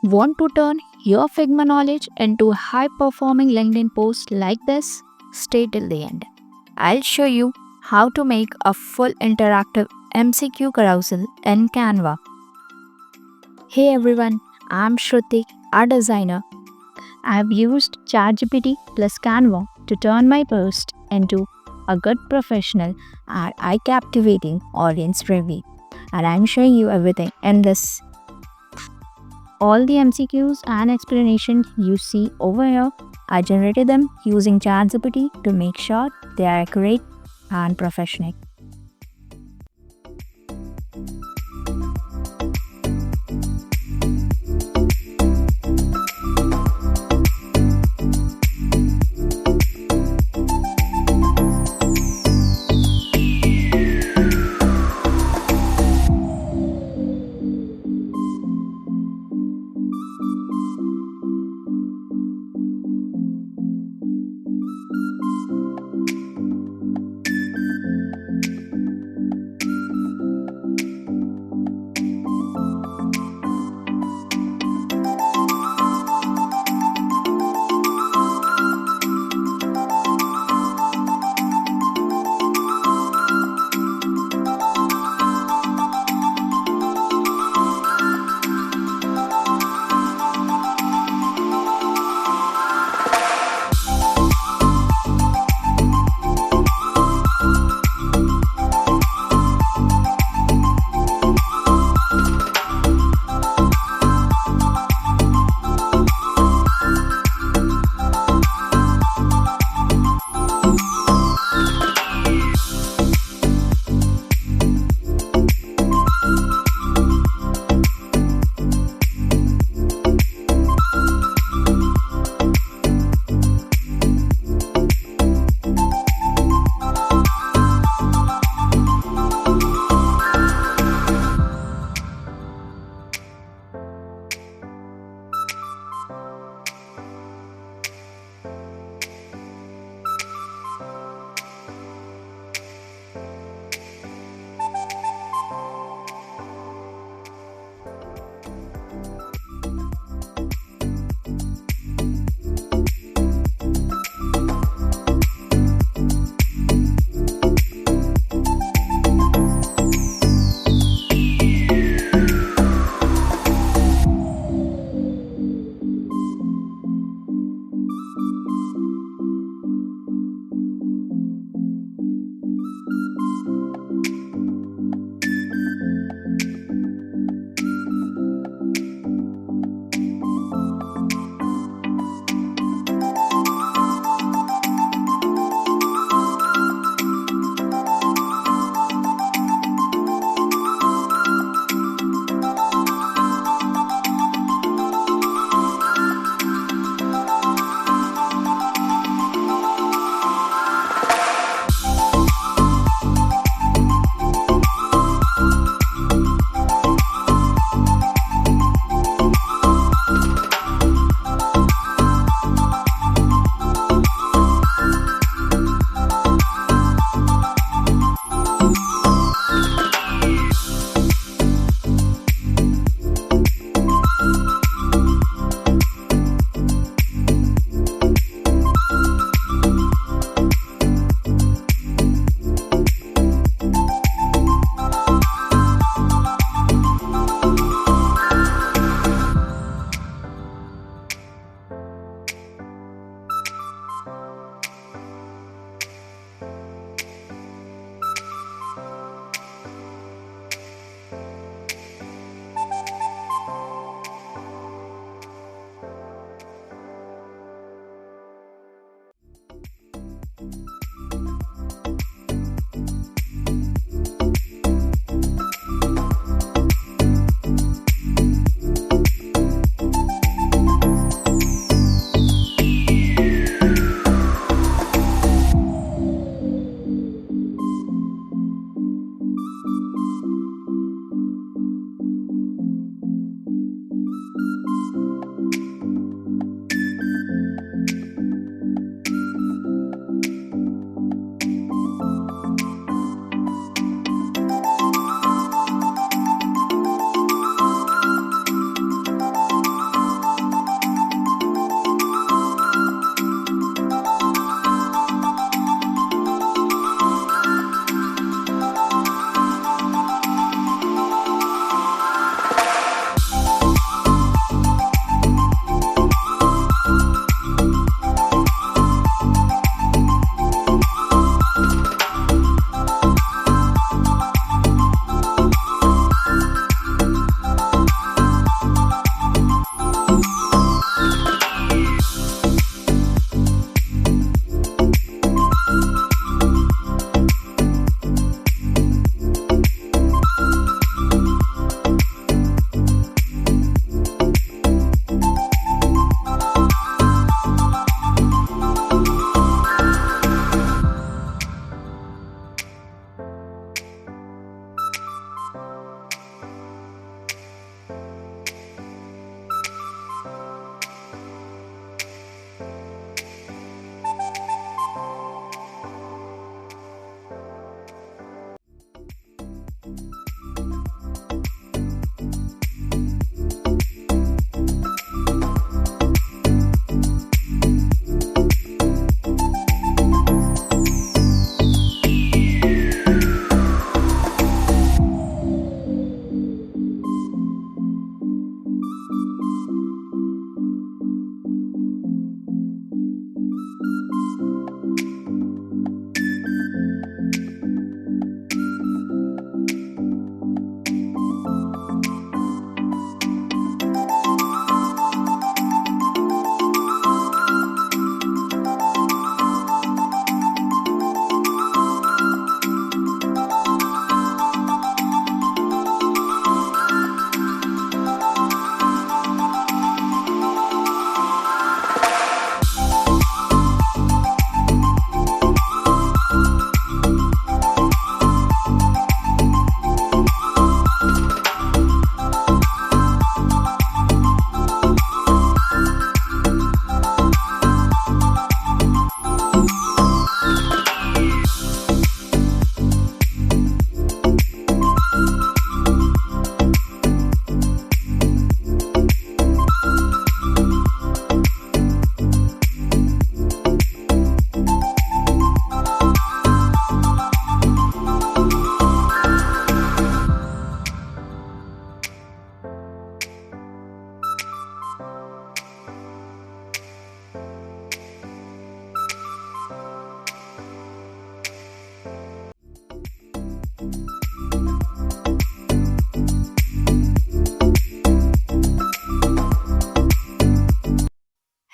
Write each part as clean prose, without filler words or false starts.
Want to turn your Figma knowledge into a high performing LinkedIn post like this? Stay till the end. I'll show you how to make a full interactive MCQ carousel in Canva. Hey everyone, I'm Shruti, a designer. I've used ChatGPT plus Canva to turn my post into a good professional and eye captivating audience review. And I'm showing you everything in this. All the MCQs and explanations you see over here, I generated them using ChatGPT to make sure they are accurate and professional.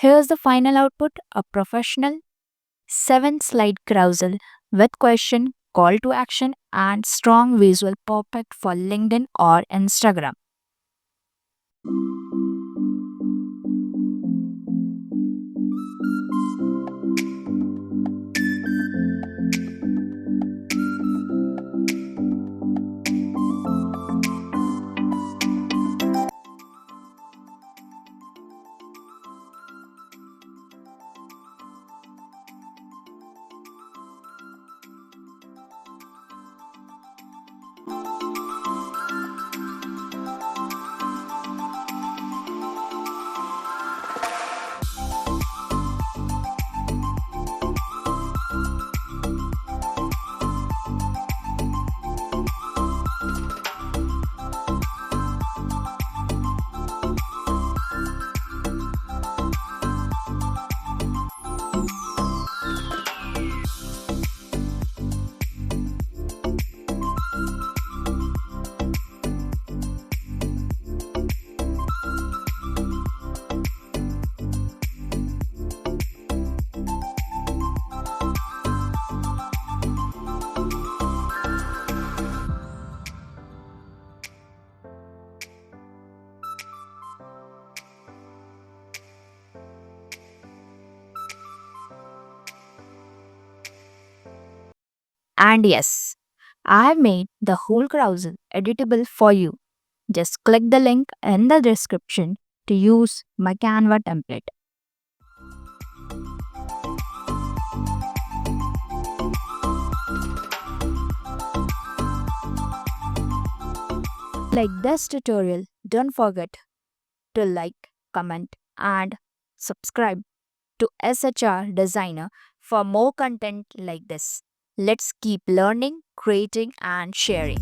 Here's the final output, a professional 7-slide carousel with question, call to action, and strong visual perfect for LinkedIn or Instagram. And yes, I have made the whole carousel editable for you. Just click the link in the description to use my Canva template. Like this tutorial, don't forget to like, comment, and subscribe to SHR Designer for more content like this. Let's keep learning, creating, and sharing.